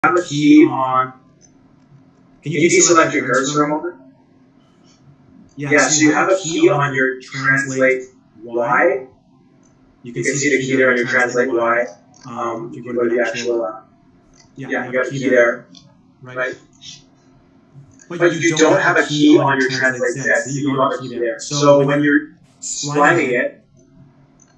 have a key on. Can you deselect your cursor a moment? Yeah, so you have a key on your translate Y. You can see the key there on your translate Y. If you go to the actual, you got a key there, right? But you don't have a key on your translate Z, so you don't have a key there. So when you're splining it,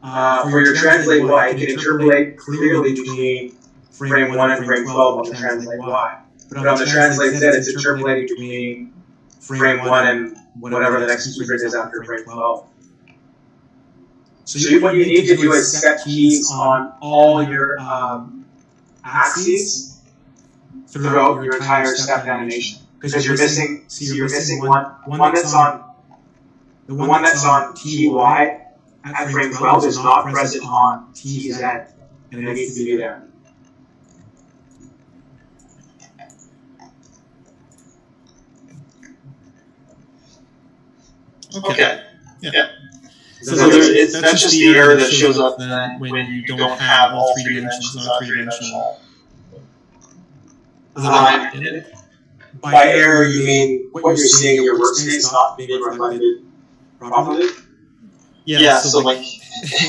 for your translate Y, it can interpolate clearly between frame 1 and frame 12 on the translate Y. But on the translate Z, it's interpolating between frame 1 and whatever the next key phrase is after frame 12. So what you need to do is set keys on all your axes throughout your entire step animation. Because you're missing, you're missing one that's on, the one that's on TY at frame 12 is not present on TZ, and it needs to be there. Okay. Yeah. So that's just the error that shows up then when you don't have all three dimensions on a three-dimensional line. By error, you mean what you're seeing in your workspace not being reflected properly? Yeah, so like,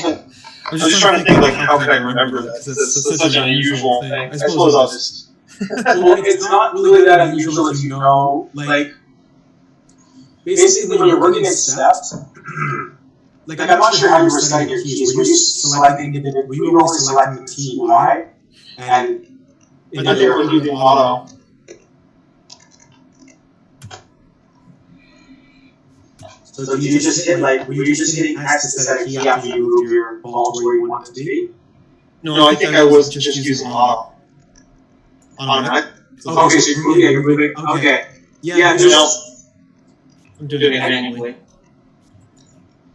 I'm just trying to think like, how can I remember that? Because it's such an unusual thing. I suppose I'll just... Well, it's not really that unusual if you know, like, basically when you're working in steps, like I'm not sure how you were setting your keys. Were you selecting were you always selecting TY? And I think we're leaving auto. So did you just hit like, were you just hitting X to set a key after you move your ball to where you want it to be? No, I think I was just using auto. Automatic? Okay, so you're moving, okay. Yeah, just... I'm doing it manually.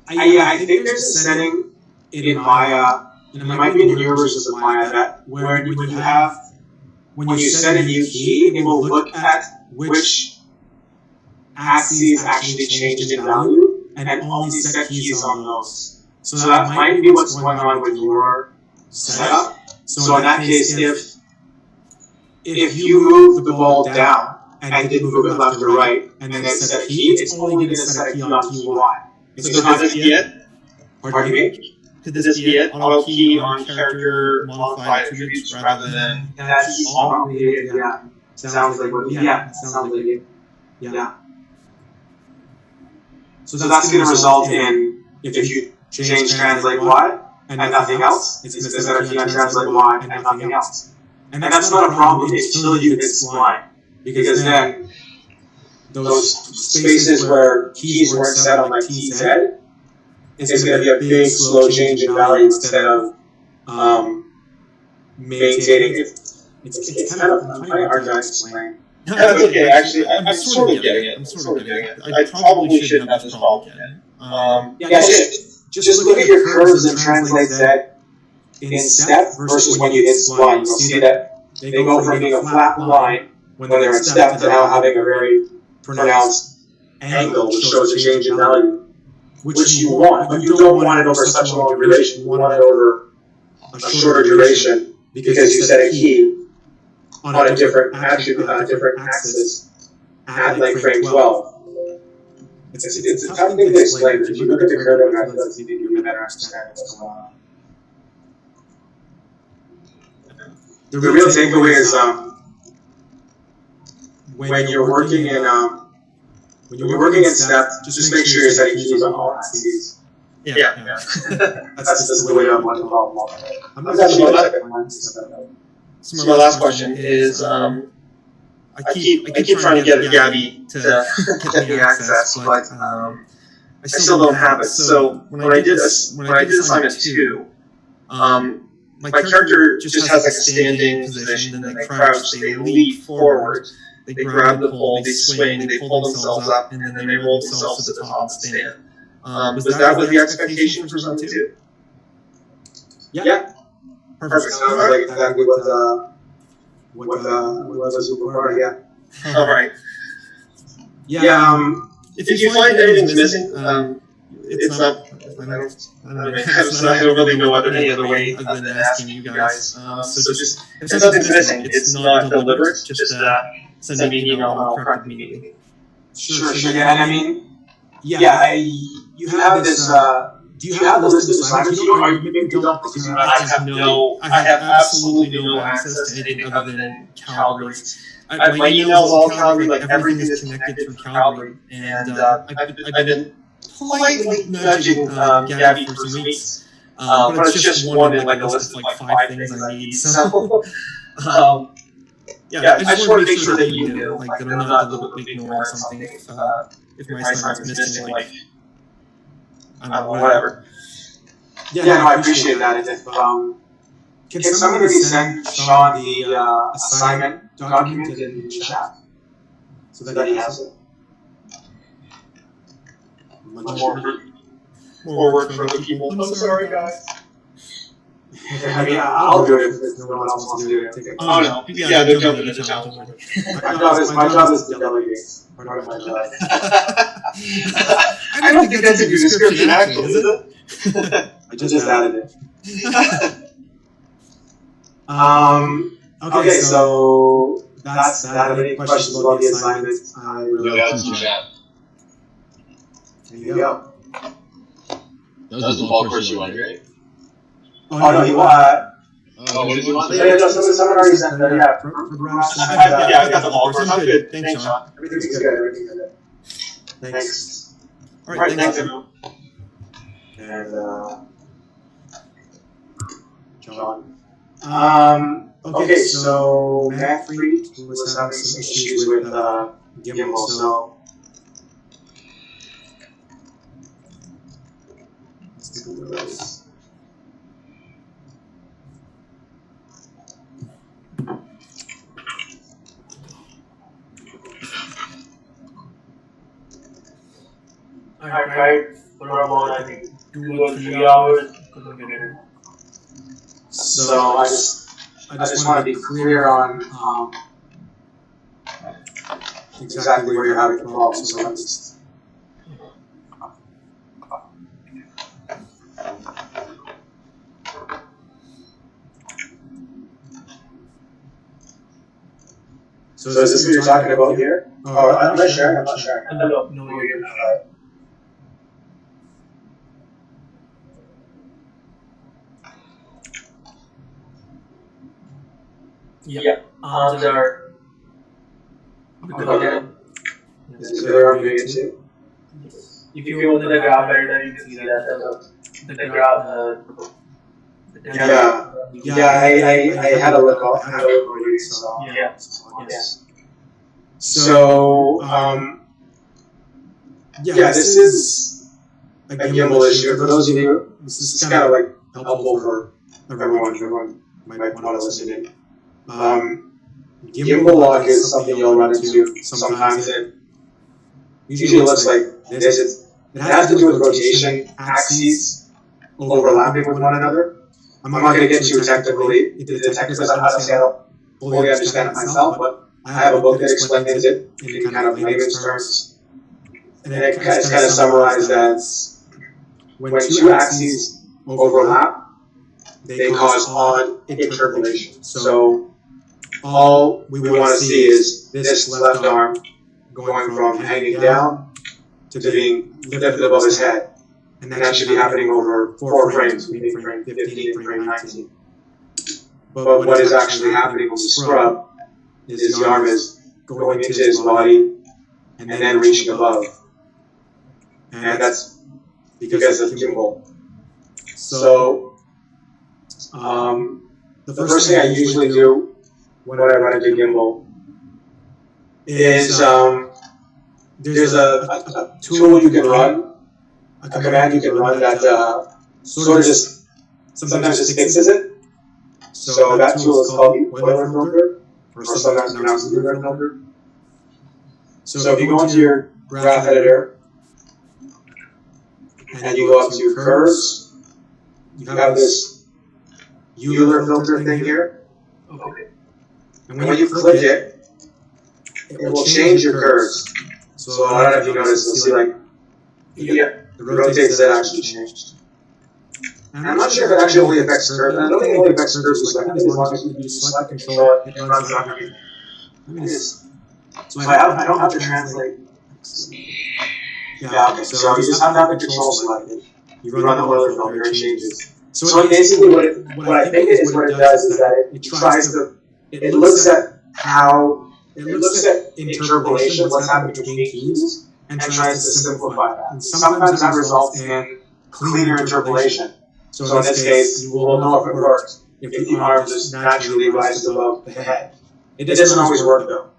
I think there's a setting in Maya, and it might be in newer versions of Maya, that where when you set a new key, it will look at which axes actually changed in value, and only set keys on those. So that might be what's going on with your setup. So in that case, if you move the ball down and didn't move it left or right, and then set a key, it's only going to set a key on TY. So could this be it? Pardon me? Could this be it? Auto key on character modified attributes rather than... That's complicated, yeah. Sounds like what, yeah, sounds like it. Yeah. So that's going to result in, if you change translate Y and nothing else, it's going to set a key on translate Y and nothing else. And that's not a problem until you hit spline, because then those spaces where keys weren't set on like TZ is going to be a big slow change in value instead of maintaining it. It's kind of hard to explain. No, that's okay. Actually, I'm sort of getting it. I probably shouldn't have this problem again. Just look at your curves and translate that in step versus when you hit spline. You'll see that they go from being a flat line when they're in step to now having a very pronounced angle, which shows a change in value, which you want, but you don't want it over such a long duration. You want it over a shorter duration because you set a key on a different axis at like frame 12. It's a tough thing to explain. If you look at the curve graph, that's easy to give you a better understanding of what's going on. The real takeaway is when you're working in step, just make sure you're setting keys on all axes. Yeah. That's just the way I want to problem. So my last question is, I keep trying to get Gabby to get me access, but I still don't have it. So when I did assignment 2, my character just has like a standing position, and then they crouch, they leap forward, they grab the pole, they swing, they pull themselves up, and then they roll themselves to the top and stand. Was that the expectation for assignment 2? Yeah. Perfect. Sounds like exactly what was super hard, yeah. All right. Yeah. If you find anything's missing, it's not. I don't really know any other way other than asking you guys. So just if something's missing, it's not deliberate. Just send me an email and I'll correct it immediately. Sure. Yeah, and I mean, you have this. Do you have the list of assignments? Maybe you don't. I have absolutely no access to anything other than Calgary. My email is all Calgary. Like everything is connected through Calgary, and I've been politely nudging Gabby for some weeks, but it's just one in like a list of like 5 things I need. So, I just want to make sure that you know, like that I'm not deliberately ignoring something. If my assignment's missing, like I don't know, whatever. Yeah, no, I appreciate that. And if, can somebody maybe send Sean the assignment document in the chat so that he has it? More work for other people. I'm sorry, guys. I mean, I'll do it if no one else wants to do it. Oh no, yeah, they're jumping into the challenge. My job is to delegate. Part of my job. I don't think that's in your description, actually, is it? I just added it. Okay, so that's that. Any questions about the assignment? There you go. That was the fall course you wanted, right? Oh no, you want. What did you want? Yeah, someone already sent that. Yeah, I got the fall course. I'm good. Thanks, Sean. Everything's good. Thanks. All right, thanks, everyone. And John. Okay, so Manfred was having some issues with Gimbal, so let's take a look at this. I tried for about, I think, 2 or 3 hours. Couldn't get it. So I just want to be clear on exactly where you're having the problem. So let me just. So is this what you're talking about here? Oh, I'm not sharing. No, you're not. Yeah, arms are okay. Is there arm doing it too? Yes. If you open the graph editor, you can see that the graph. I had a look over it. So this is a gimbal issue. For those of you, this is kind of like helpful for everyone. Everyone might want to listen in. Gimbal lock is something you'll run into sometimes. It usually looks like this. It has to do with rotation axes overlapping with one another. I'm not going to get too technically into the technical because I don't fully understand it myself, but I have a book that explains it in kind of layman's terms. And it's kind of summarized as when 2 axes overlap, they cause odd interpolation. So all we want to see is this left arm going from hanging down to being lifted above his head. And that should be happening over 4 frames, meaning frame 15 and frame 19. But what is actually happening with the scrub is the arm is going into his body and then reaching above. And that's because of gimbal. So the first thing I usually do when I run into gimbal is there's a tool you can run, a command you can run that sort of just sometimes just fixes it. So that tool is called the Euler filter, or sometimes pronounced Euler filter. So if you go into your graph editor and you go up to curves, you have this Euler filter thing here. Okay. And when you click it, it will change your curves. So I don't know if you notice, you'll see like, the rotate Z actually changed. And I'm not sure if it actually only affects curves. And I don't think it only affects curves just like, I think as long as you just select the control, it runs on everything. So I don't have to translate. Yeah, okay. So you just have to have the control selected. You run the Euler filter, it changes. So basically what I think is what it does is that it tries to, it looks at how, it looks at interpolation, what's happening between keys, and tries to simplify that. And sometimes that results in cleaner interpolation. So in this case, you will know if it works if the arm just naturally rises above the head. It doesn't always work though.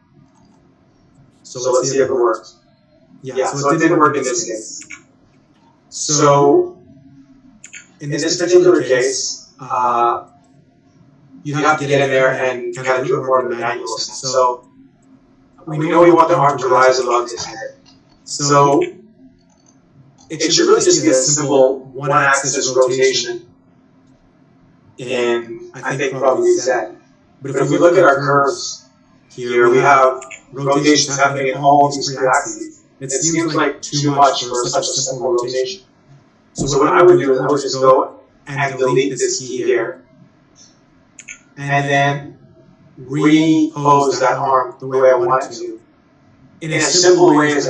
So let's see if it works. Yeah, so it didn't work in this case. So in this particular case, you have to get in there and kind of do it more in a manual sense. So we know we want the arm to rise above his head. So it should really just be a simple one-axis rotation in, I think, probably Z. But if we look at our curves here, we have rotations happening in all these three axes. It seems like too much for such a simple rotation. So what I would do is I would just go and delete this key here, and then repose that arm the way I want it to, in as simple way as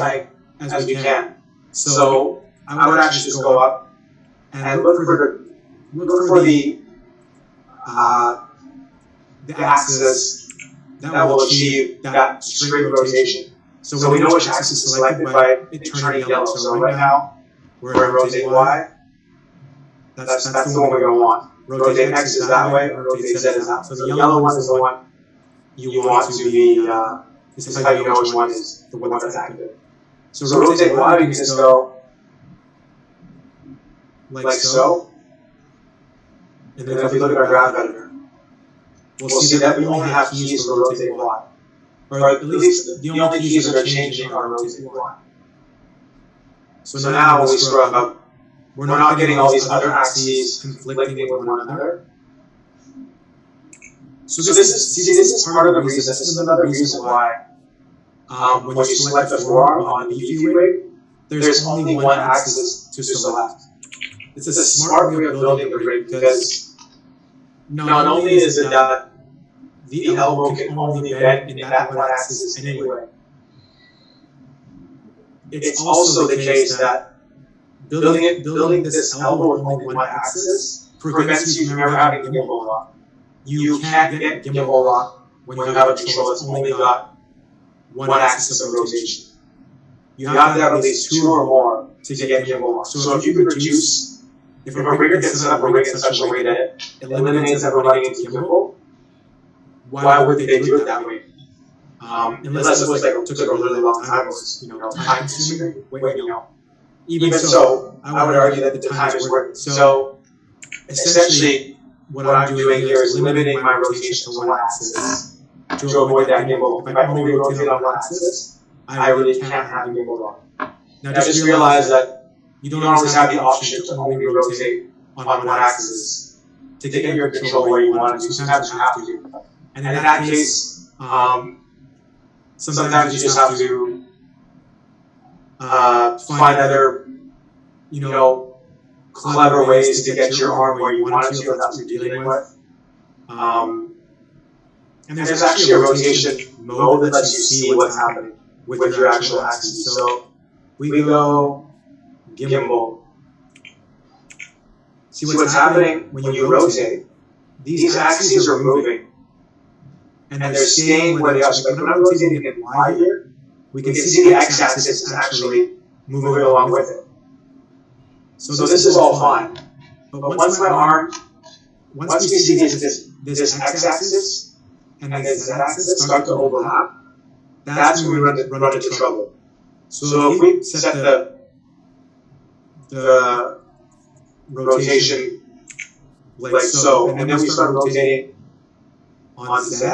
we can. So I would actually just go up and look for the axis that will achieve that straight rotation. So we know which axis is selected by it turning yellow. So right now we're in rotate Y. That's the one we're going to want. Rotate X is that way, and rotate Z is that way. So the yellow one is the one you want to be, this is how you know which one is the one that's active. So rotate Y, we can just go like so. And then if we look at our graph editor, we'll see that we only have keys for rotate Y. Or at least the only keys that are changing are rotate Y. So now when we scrub up, we're not getting all these other axes conflicting with one another. So this is part of the reason, this is another reason why when you select the forearm on the beefy rig, there's only one axis to select. It's a smart way of building the rig because not only is it that the elbow can only bend in that one axis anyway, it's also the case that building this elbow with only one axis prevents you from ever having gimbal lock. You can't get gimbal lock when you have a control that's only got one axis of rotation. You have to have at least two or more to get gimbal lock. So if you could reduce, if a rigger can set up a rig in such a way that it eliminates ever running into gimbal, why would they do it that way? Unless it was like it took a really long time, it was time consuming. Even so, I would argue that the time is worth it. So essentially, what I'm doing here is limiting my rotation to one axis to avoid that gimbal. If I only rotate on one axis, I really can't have gimbal on. Now just realize that you don't always have the option to only rotate on one axis to get your control where you want it to. Sometimes you have to. And in that case, sometimes you just have to find other, clever ways to get your arm where you want it to, if that's what you're dealing with. And there's actually a rotation mode that lets you see what's happening with your actual axis. So we go gimbal. See what's happening when you rotate. These axes are moving. And they're staying where they are. So when I'm rotating in Y here, we can see the x-axis is actually moving along with it. So this is all fine. But once we see this x-axis and this z-axis start to overlap, that's when we run into trouble. So if we set the rotation like so, and then we start rotating on Z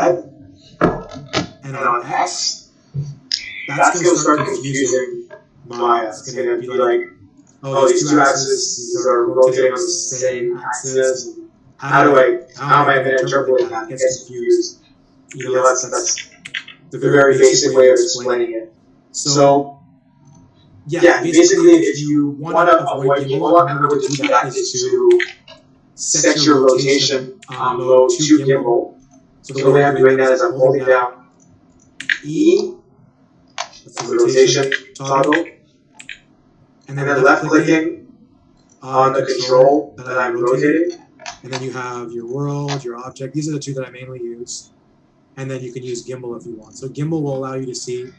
and on X, that's going to start confusing Maya. It's going to be like, oh, these two axes are rotating on the same axis. How am I going to interpolate that? It gets confused. That's the very basic way of explaining it. So Yeah, basically, if you want to avoid gimbal, another way to do that is to set your rotation mode to gimbal. So the way I'm doing that is I'm holding down E, that's the rotation toggle, and then left clicking on the control that I'm rotating. And then you have your world, your object. These are the two that I mainly use. And then you can use gimbal if you want. So gimbal will allow you to see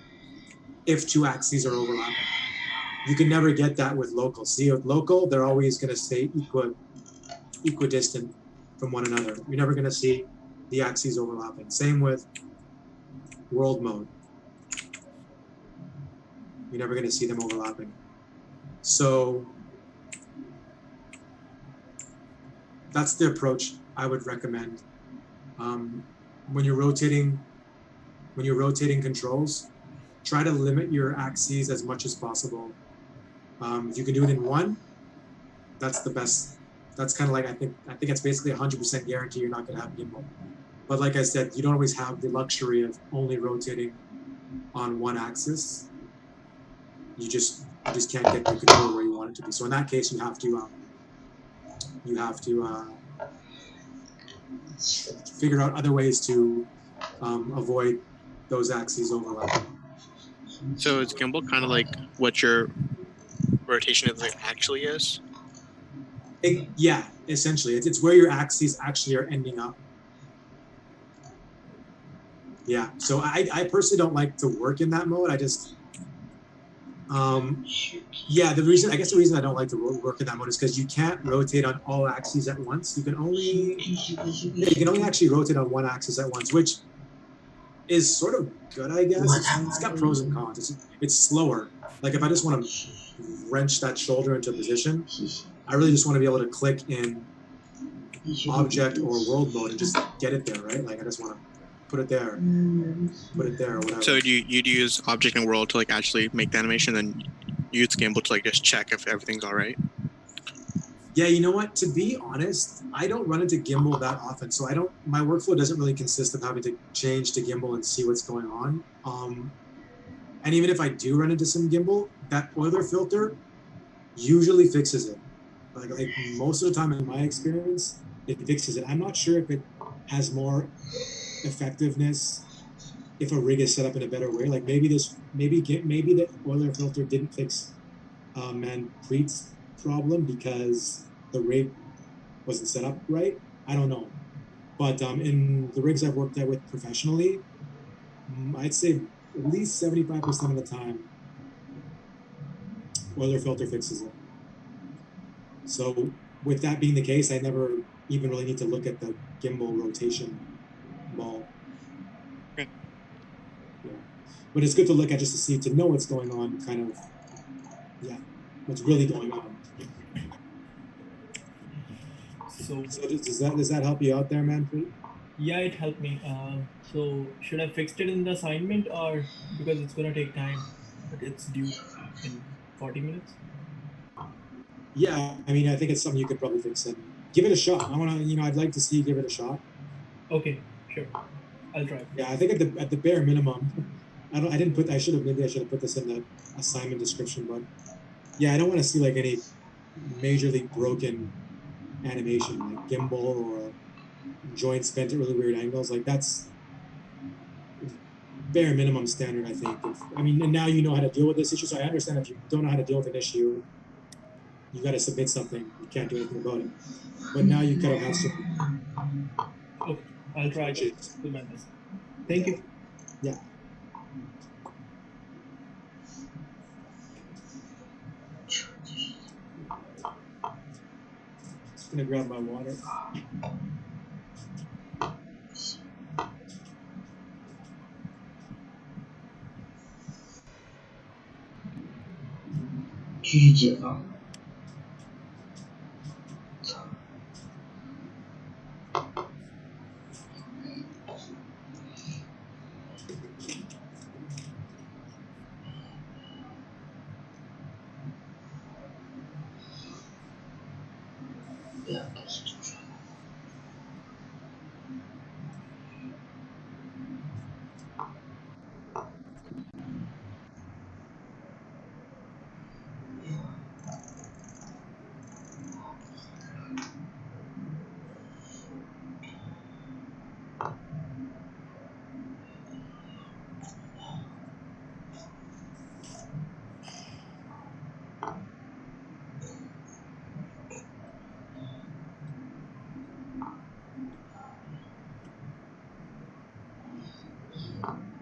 if two axes are overlapping. You can never get that with local. See, with local, they're always going to stay equidistant from one another. You're never going to see the axes overlapping. Same with world mode. You're never going to see them overlapping. So that's the approach I would recommend. When you're rotating controls, try to limit your axes as much as possible. If you can do it in one, that's the best. That's kind of like I think it's basically 100% guarantee you're not going to have gimbal. But like I said, you don't always have the luxury of only rotating on one axis. You just can't get the control where you want it to be. So in that case, you have to figure out other ways to avoid those axes overlapping. So is gimbal kind of like what your rotation is like actually is? Yeah, essentially, it's where your axes actually are ending up. Yeah, so I personally don't like to work in that mode. I just, yeah, the reason I don't like to work in that mode is because you can't rotate on all axes at once. You can only actually rotate on one axis at once, which is sort of good, I guess. It's got pros and cons. It's slower. Like if I just want to wrench that shoulder into position, I really just want to be able to click in object or world mode and just get it there, right? Like I just want to put it there, or whatever. So you'd use object and world to like actually make the animation, then use gimbal to like just check if everything's all right? Yeah, you know what? To be honest, I don't run into gimbal that often, so my workflow doesn't really consist of having to change to gimbal and see what's going on. And even if I do run into some gimbal, that Euler filter usually fixes it. Like most of the time in my experience, it fixes it. I'm not sure if it has more effectiveness if a rig is set up in a better way. Like maybe the Euler filter didn't fix Manpreet's problem because the rig wasn't set up right. I don't know. But in the rigs I've worked at with professionally, I'd say at least 75% of the time, Euler filter fixes it. So with that being the case, I never even really need to look at the gimbal rotation ball. Okay. Yeah. But it's good to look at just to know what's going on, kind of, yeah, what's really going on. So does that help you out there, Manpreet? Yeah, it helped me. So should I fix it in the assignment or because it's gonna take time, but it's due in 40 minutes? Yeah, I mean, I think it's something you could probably fix and give it a shot. I'd like to see you give it a shot. Okay, sure. I'll try. Yeah, I think at the bare minimum, I should have put this in the assignment description, but yeah, I don't want to see like any majorly broken animation, like gimbal or joints bent at really weird angles. Like that's bare minimum standard, I think. And now you know how to deal with this issue, so I understand if you don't know how to deal with an issue, you got to submit something. You can't do anything about it. But now you kind of have some. Okay, I'll try to do my best. Thank you. Yeah. Just gonna grab my water.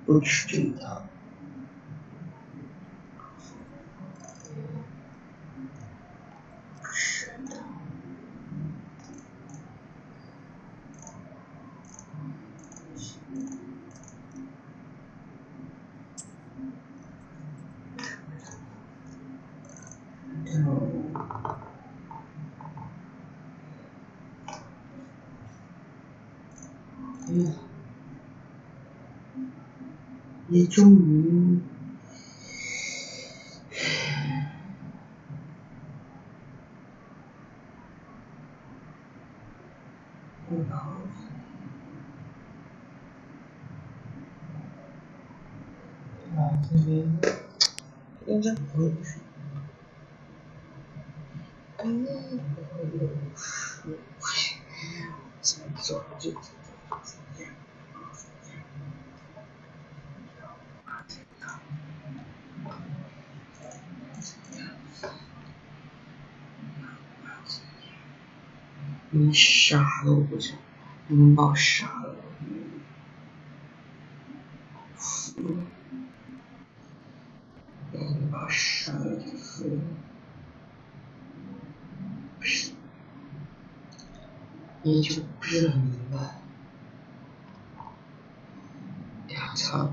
不吃这一套。你终于应该不会是。怎么走就走。你傻了，我不行，你能把我傻了？服了，你把我傻了就服了。不是，你就不是很明白。呀操！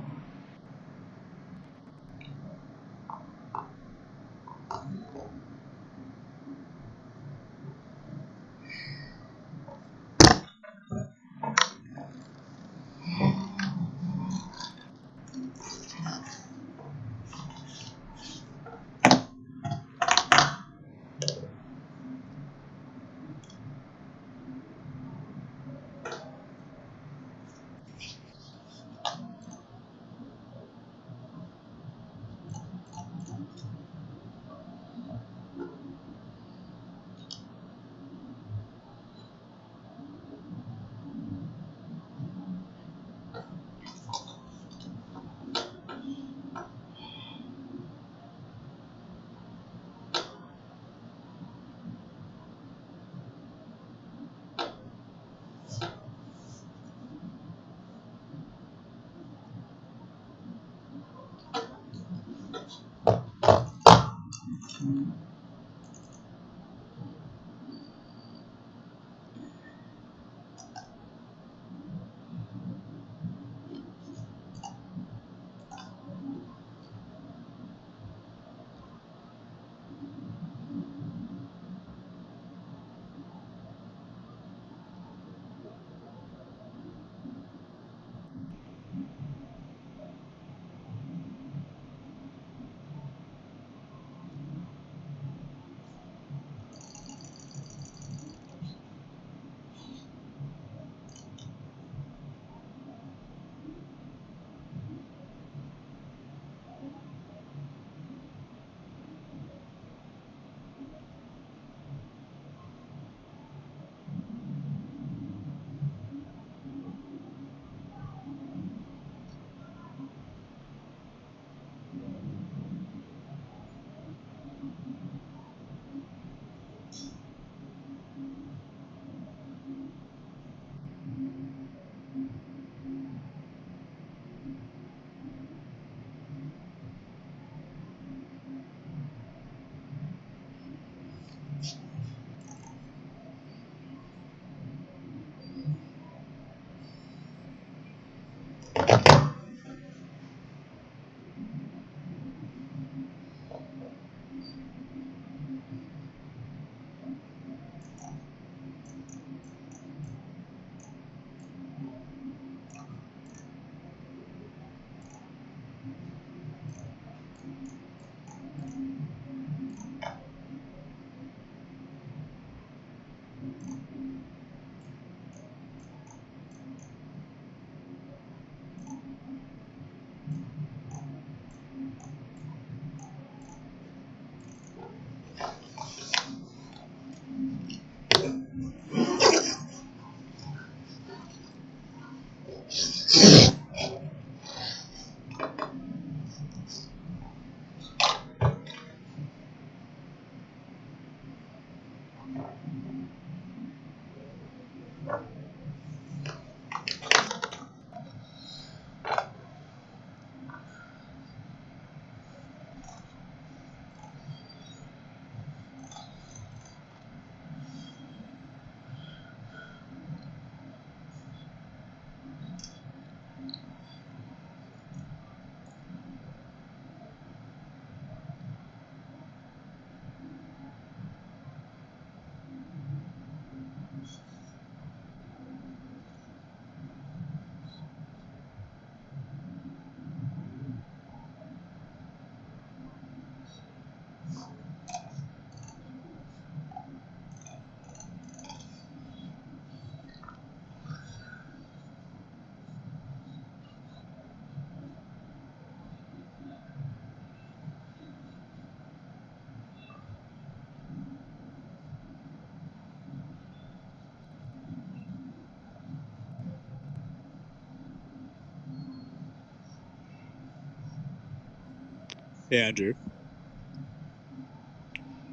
Hey, Andrew.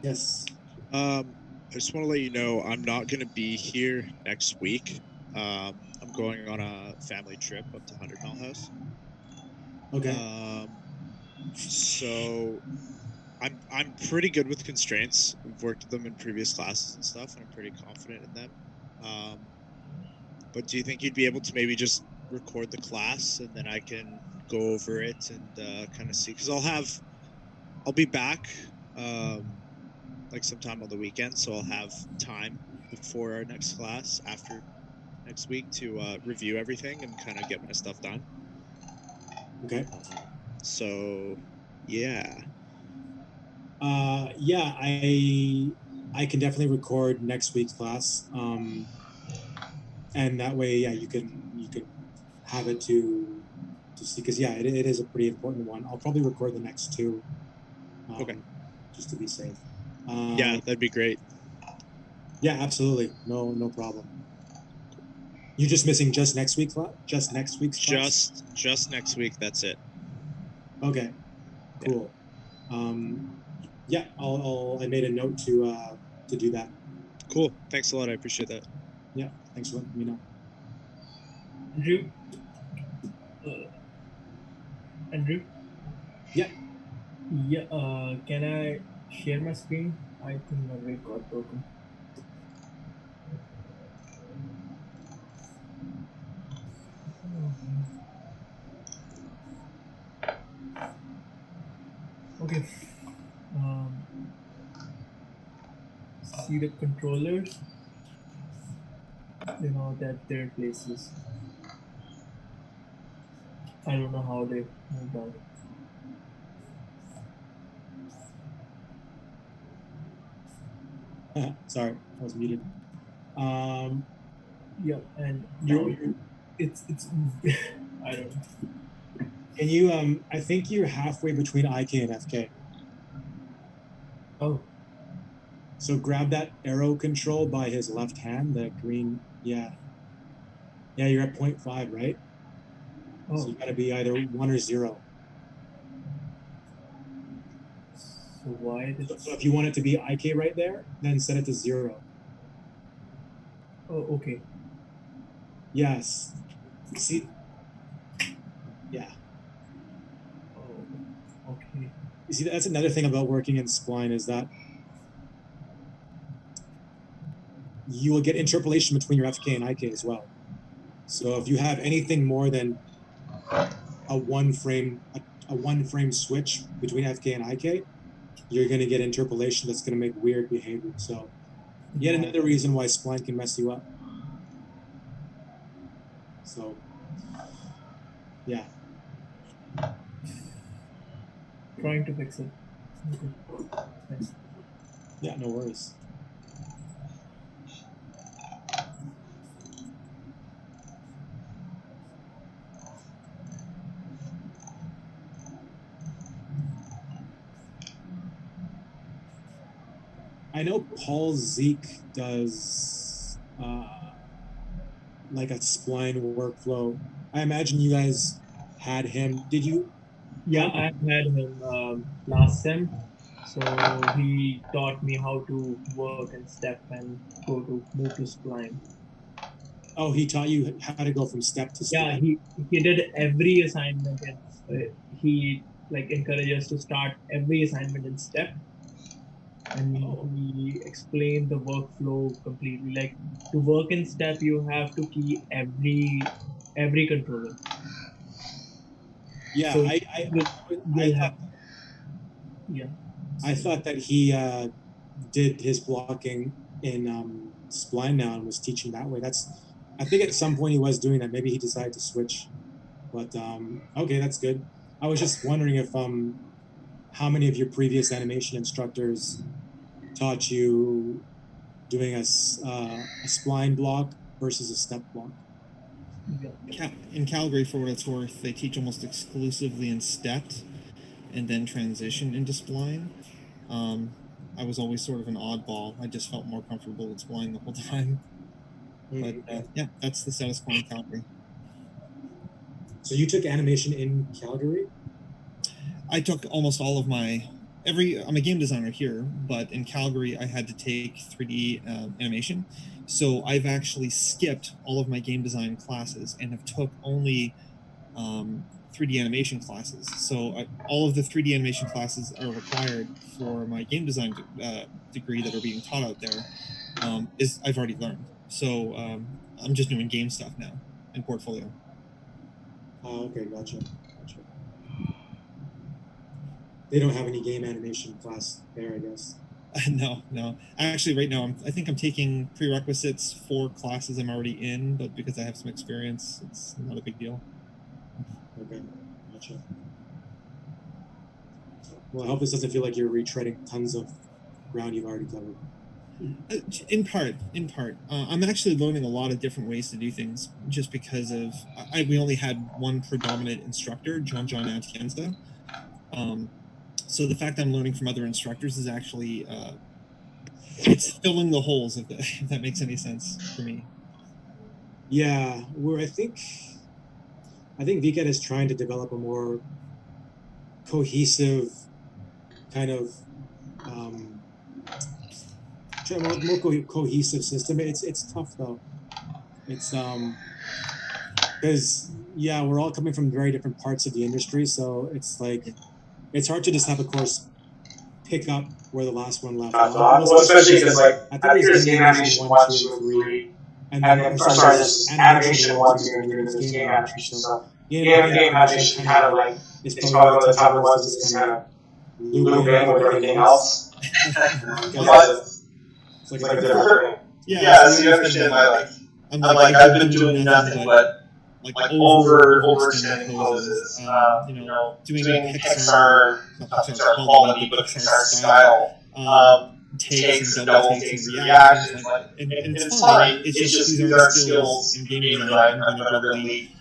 Yes. I just want to let you know I'm not going to be here next week. I'm going on a family trip up to 100 Mile House. Okay. So I'm pretty good with constraints. I've worked with them in previous classes and stuff, and I'm pretty confident in them. But do you think you'd be able to maybe just record the class and then I can go over it and kind of see? Because I'll be back like sometime on the weekend, so I'll have time before our next class after next week to review everything and kind of get my stuff done. Okay. So yeah. Yeah, I can definitely record next week's class. And that way, yeah, you can have it to see, because yeah, it is a pretty important one. I'll probably record the next two, Okay. just to be safe. Yeah, that'd be great. Yeah, absolutely. No problem. You're just missing just next week's class? Just next week's class? Just next week, that's it. Okay. Cool. Yeah, I made a note to do that. Cool. Thanks a lot. I appreciate that. Yeah, thanks for letting me know. Andrew? Andrew? Yeah. Yeah, can I share my screen? I think my rig got broken. Okay. See the controllers? You know that their places. I don't know how they moved out. Sorry, I was muted. Yeah, and it's I don't know. Can you I think you're halfway between IK and FK. Oh. So grab that arrow control by his left hand, the green, yeah. Yeah, you're at 0.5, right? Oh. So you gotta be either 1 or 0. So why did So if you want it to be IK right there, then set it to 0. Oh, okay. Yes. See? Yeah. Oh, okay. You see, that's another thing about working in Spline is that you will get interpolation between your FK and IK as well. So if you have anything more than a one frame switch between FK and IK, you're going to get interpolation that's going to make weird behavior. So yet another reason why Spline can mess you up. So yeah. Trying to fix it. Okay. Thanks. Yeah, no worries. I know Paul Zeke does like a Spline workflow. I imagine you guys had him. Did you? Yeah, I had him last sem. So he taught me how to work in step and move to Spline. Oh, he taught you how to go from step to Spline? Yeah, he did every assignment, and he like encouraged us to start every assignment in step. And he explained the workflow completely. Like to work in step, you have to key every controller. Yeah, so I thought that he did his blocking in Spline now and was teaching that way. I think at some point he was doing that. Maybe he decided to switch, but okay, that's good. I was just wondering if how many of your previous animation instructors taught you doing a spline block versus a step block. In Calgary, for what it's worth, they teach almost exclusively in stepped and then transitioned into spline. I was always sort of an oddball. I just felt more comfortable with spline the whole time. But yeah, that's the status quo in Calgary. So you took animation in Calgary? I took almost all of my I'm a game designer here, but in Calgary I had to take 3D animation. So I've actually skipped all of my game design classes and have took only 3D animation classes. So all of the 3D animation classes are required for my game design degree that are being taught out there I've already learned. So I'm just doing game stuff now in portfolio. Oh, okay, gotcha. They don't have any game animation class there, I guess. No. Actually, right now, I think I'm taking prerequisites for classes I'm already in, but because I have some experience, it's not a big deal. Okay, gotcha. Well, I hope this doesn't feel like you're retreading tons of ground you've already covered. In part. I'm actually learning a lot of different ways to do things, just because of we only had one predominant instructor, John Atienza. So the fact that I'm learning from other instructors is actually it's filling the holes, if that makes any sense for me. Yeah, I think VCAT is trying to develop a more cohesive kind of cohesive system. It's tough though. It's because we're all coming from very different parts of the industry, so it's like it's hard to just have a course pick up where the last one left off. Well, especially because I think there's game animation 1, 2, and 3, and then there's animation 1, 2, and 3, and there's game animation. So game animation kind of like is probably what the time it was to just kind of loop in with everything else. It's like a different. Yeah, so you understand I've been doing nothing but overextending poses, doing Pixar quality, but Pixar style, takes and double takes and reactions, and it's fine. It's just these are skills in game design I'm going to really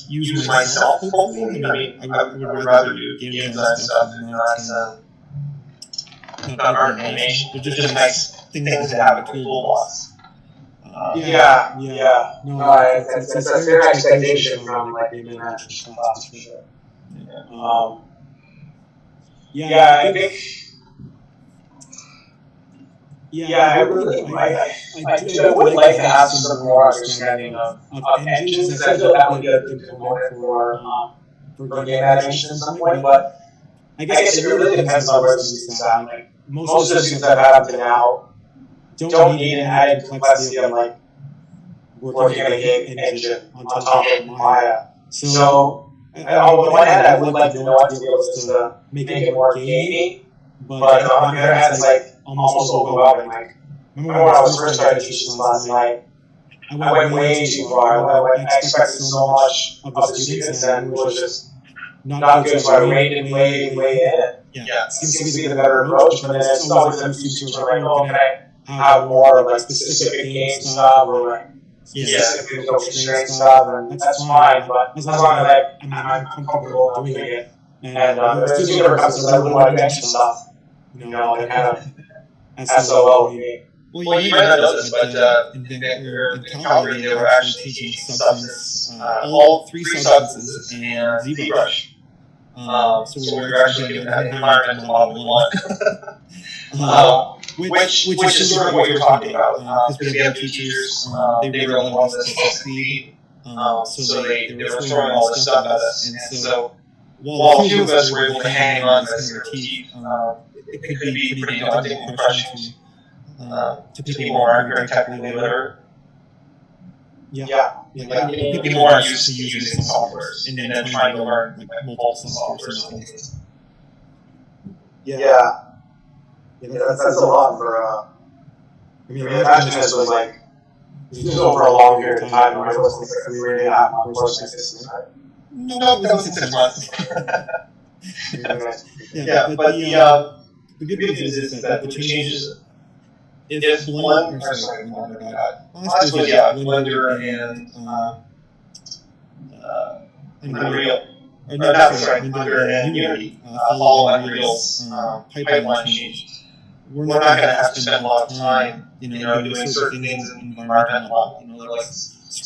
use myself, hopefully. I mean, I would rather do game design stuff and not animation. They're just nice things to have in my toolbox. No, it's a fair expectation from like the game animation class for sure. I think. I would like to have some more understanding of engines, because I feel that would be a good component for game animation at some point. But I guess it really depends on where the student's at. Like most of the students I've had up to now don't need an added complexity of like working on a game engine on top of Maya. So on the one hand, I would like to know how to be able to make it more gamey, but on the other hand, it's like almost overwhelming. Like remember when I was first starting to teach this last night, I went way too far. I expected so much of the students, and it was just not good. So I reined it way in. Yeah, it seems to be the better approach. But then it's always a few students who are like, oh, can I have more like specific game stuff or like specific physical constraint stuff? And that's fine, but as long as I'm comfortable doing it. And there's two different classes I really want to mention stuff. They kind of SOL with me. Well, you might not know this, but in Calgary, they were actually teaching substance, all three substances, and ZBrush. So we were actually doing that environmental model 1. Which is sort of what you're talking about, because we have teachers, they really want us to succeed, so they were throwing all this stuff at us, and so while a few of us were able to hang on to this teeth, it could be pretty daunting and crushing to people who aren't very technically literate. People who aren't used to using softwares and then trying to learn like multiple softwares. That's a lot for. I mean, imagine this was like over a long period of time, or it was like a 3.5 month course like this. No, that was 6 months. But the good news is that the changes. If Blender, Blender and Unreal, Blender and Unity follow Unreal's pipeline changes. We're not going to have to spend a lot of time, doing certain things in environmental, like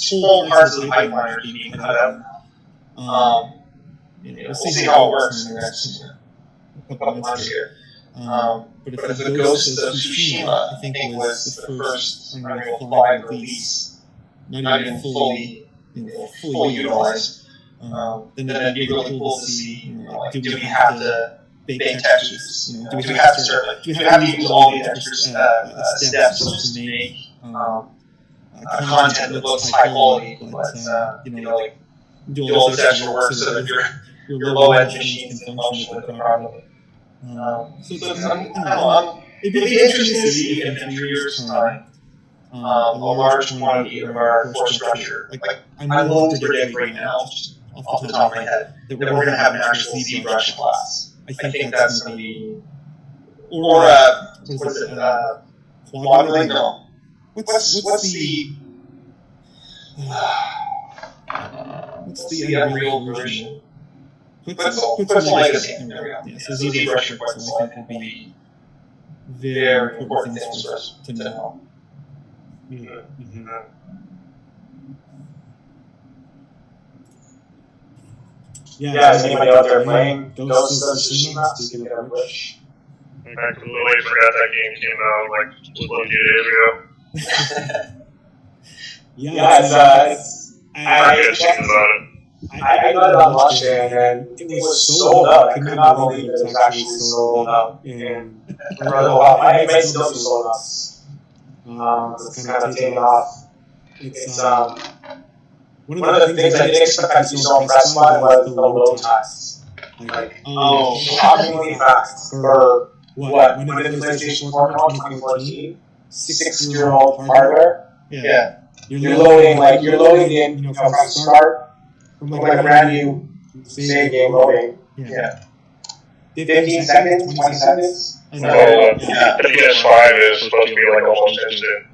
whole parts of the pipeline are being cut out. we'll see how it works in the next couple months here. But if it goes to Tsushima, I think was the first Unreal 5 release, not even fully utilized, then it'd be really cool to see, do we have to bake textures? Do we have to use all the textures steps just to make content that looks high quality, but do all this extra work so that your low-end machines can function with it properly. It'd be interesting to see if in 3 years' time, a large quantity of our force structure, I'm willing to predict right now, just off the top of my head, that we're going to have an actual ZBrush class. I think that's going to be, or what is it, Quadlink? No. What's the Unreal version? Quixel Legacy. There we go. Yeah, so ZBrush and Quixel, I think, will be very important things for us to know. Mm-hmm. Yeah, is anybody out there playing Ghost of Tsushima? Speaking of which, I completely forgot that game came out like a few days ago. I checked about it. I got it on launch day, and it was sold out. I could not believe it was actually sold out. And for a while, it may still be sold out. It's kind of taken off. It's one of the things I didn't expect I'd be so impressed by was the load times. Shockingly fast for when did PlayStation 4 come out? 2014. 6-year-old hardware. Yeah. You're loading in from start. From like a brand new save game loading. Yeah. 15 seconds, 20 seconds. The PS5 is supposed to be like almost instant.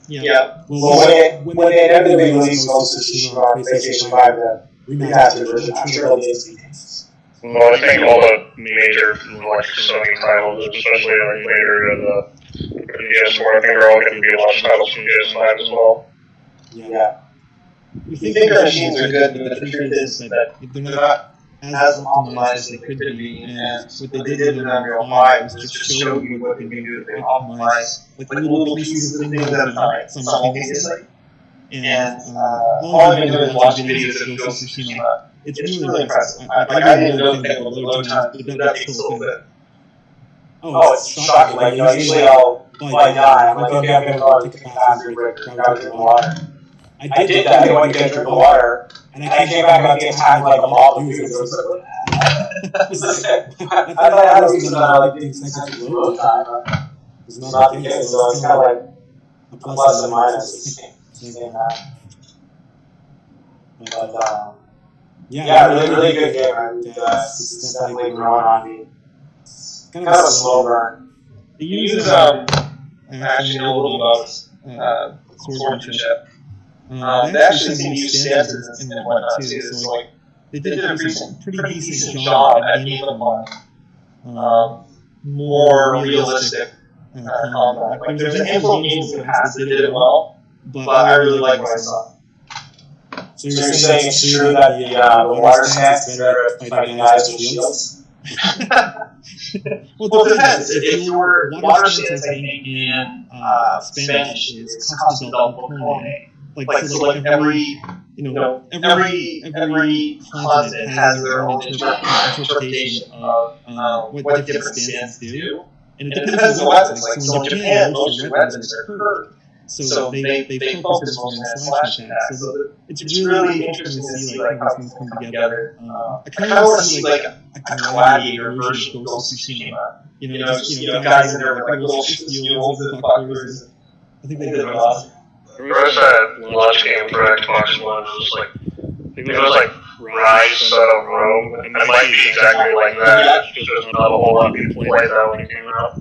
Yeah. Well, when they inevitably release Ghost of Tsushima on PlayStation 5, the remastered version, I'm sure it'll be instant. Well, I think all the major Sony titles, especially like later in the PS4, I think they're all going to be launch titles from PS5 as well. Yeah. We think our machines are good, but the truth is that they're not as optimized as they could be, and what they did in Unreal 5 was just show you what they can do if they optimize like little pieces of things at a time, simultaneously. And all I've been doing is watching videos of Ghost of Tsushima. It's really impressive. I didn't know that the load time would be so good. Oh, it's shocking. Like, usually I'll die. I'm like, okay, I'm going to go take a bathroom break, grab a drink of water. I did that. I went to get a drink of water, and I came back and I attacked like a mob of dudes. I thought I had a reason that I like didn't expect to load time. It's not the case, so it's kind of like a plus and minus. But really good game. It's definitely growing on me. It's kind of a slow burn. They use actually a little about swordsmanship. They actually seem to use stances and whatnot too. So like they did a pretty decent job at gamifying more realistic combat. Like there's a handful of games in the past that did it well, but I really like what I saw. So you're saying it's true that the water stance is better at fighting guys with shields? Well, it depends. If your water stance, I think, in Spanish is Costa del Pulpone. Like every continent has their own interpretation of what different stances do, and it depends on the weapons. Like so in Japan, most of your weapons are curved, so they focus more on slashing attacks. So it's really interesting to see like how these things come together. I kind of want to see like a gladiator version of Ghost of Tsushima. Guys in there with like little shields and bucklers. I think they did it awesome. There was that launch game for Xbox One. It was like Rise of Rome. It might be exactly like that. It's just not a whole lot of people played that when it came out.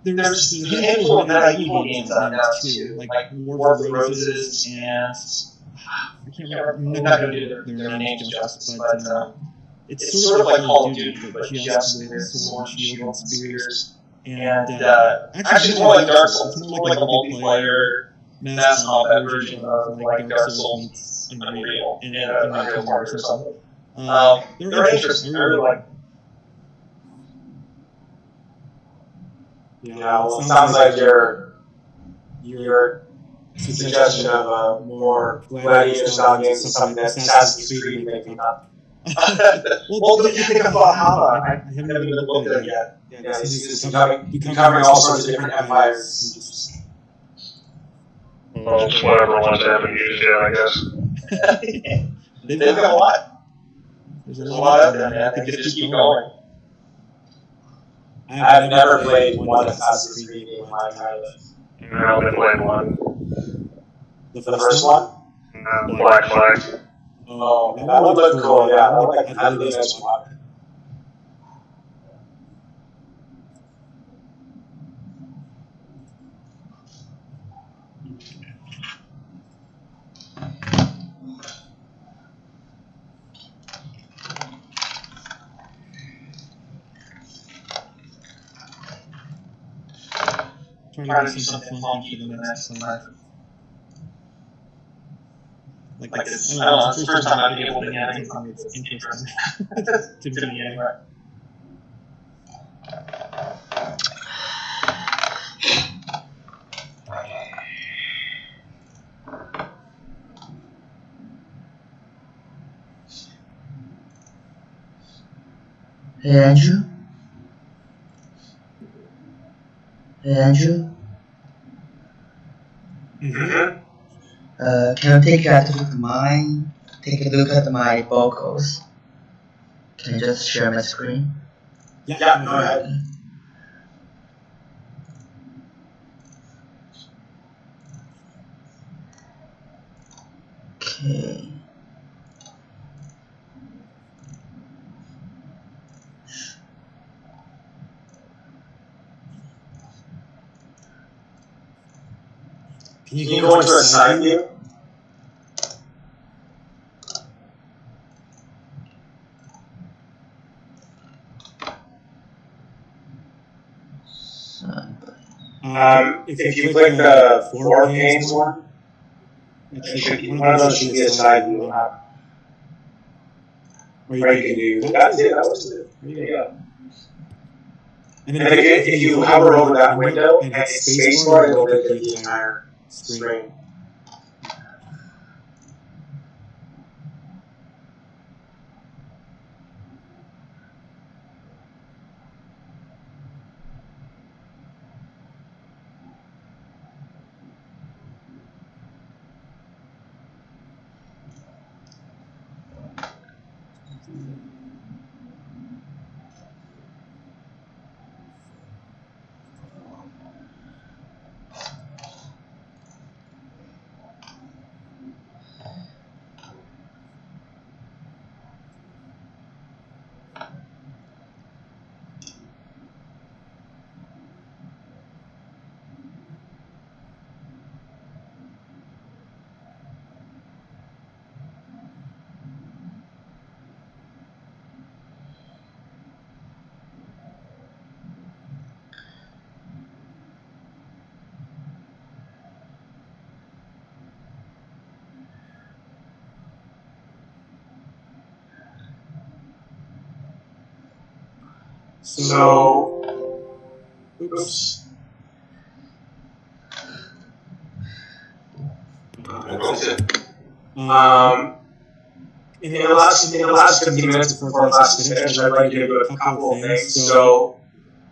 There's a handful of medieval games out now too, like War of the Roses and I can't remember. I'm not going to do their names justice, but it's sort of like Call of Duty, but just with sword, shield, and spears. And actually, it's more like Dark Souls. It's more like a multiplayer mass combat version of like Dark Souls meets Unreal in Unreal 4 or something. They're interesting. I really like them. Yeah, Well, it sounds like your suggestion of a more gladiator style games is something that Assassin's Creed may pick up. Well, the thing about Valhalla, I haven't even looked at it yet. Yeah, he's covering all sorts of different empires. Well, whatever ones I haven't used yet, I guess. They've got a lot. There's a lot out there, man. They could just keep going. I've never played one Assassin's Creed game in my entire life. I only played one. The first one? Black Flag. Oh, that would look cool, yeah. That would like really nice one. Trying to do something funky for the next assignment. Like it's, I don't know, it's the first time I've been able to get anything that's interesting to me anyway. Hey, Andrew? Hey, Andrew? Mm-hmm. Can I take a look at my vocals? Can you just share my screen? Yeah, go ahead. Okay. Can you go into a side view? If you click the 4 panes one, one of those should be a side view. Or you can do that too. That was good. Yeah. And then if you hover over that window and hit spacebar, it'll make it the entire screen. So, oops. In the last 15 minutes before class is finished, I'd like to give you a couple of things. So,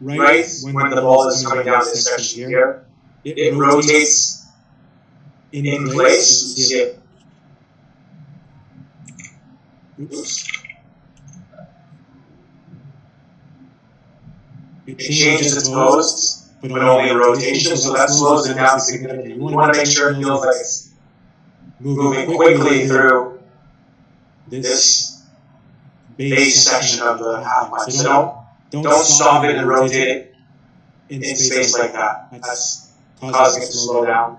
right when the ball is coming down this section here, it rotates in place. You see it? Oops. It changes its pose, but only in rotation, so that slows it down significantly. You want to make sure it feels like it's moving quickly through this base section of the half pipe. So don't stop it and rotate it in space like that. That's causing it to slow down.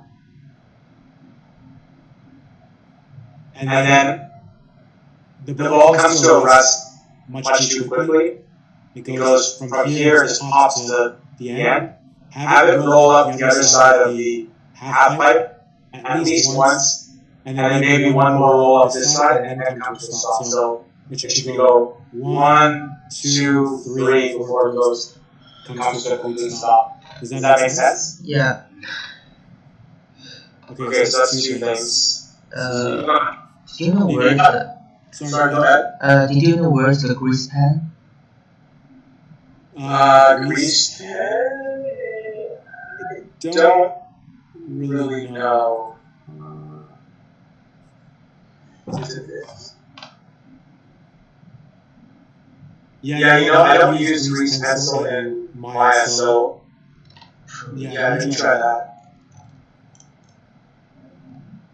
And then the ball comes to a rest much too quickly. It goes from here, it just pops to the end. Have it roll up the other side of the half pipe at least once, and then maybe one more roll up this side, and then come to a stop. So It should go 1, 2, 3 before it comes to a complete stop. Does that make sense? Yeah. Okay, so that's two things. Do you know where's the? Sorry, go ahead. Did you know where's the grease pen? Grease pen? I don't really know. Yeah, you know, I don't use grease pencil in Maya, so yeah, you try that.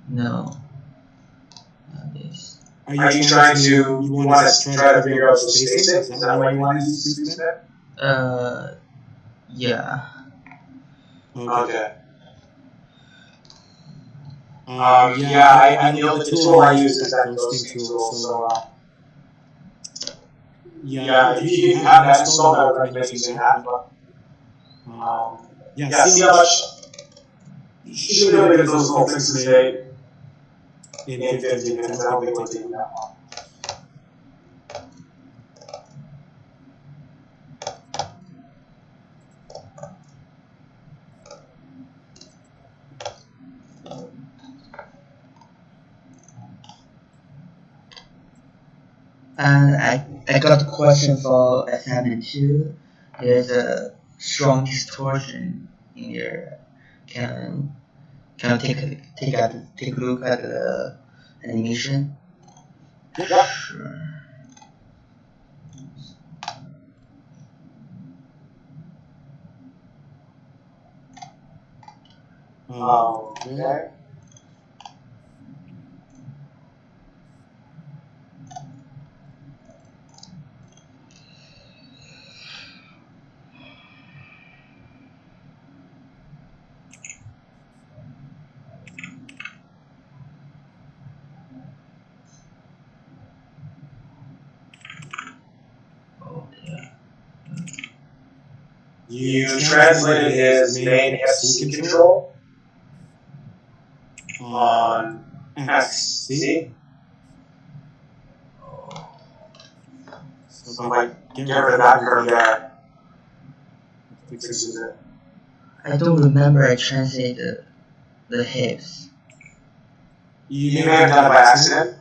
No. Are you trying to, you want to try to figure out the spacing? Is that why you want to use grease pen? Yeah. Okay. Yeah, the tool I use is that ghosting tool, so yeah, if you have that installed, I would recommend using that, but yeah, see how much you should be able to get those little fixes made in 15 minutes. I don't think it will take you that long. And I got a question for assignment 2. There's a strong distortion in your. Can you take a look at the animation? Yeah. Sure. Okay. You translated his main FC control on XC. So if I get rid of that curve there, fixes it. I don't remember I translated the hips. You may have done it by accident.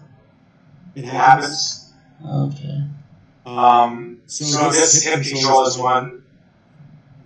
It happens. Okay. So this hip control is one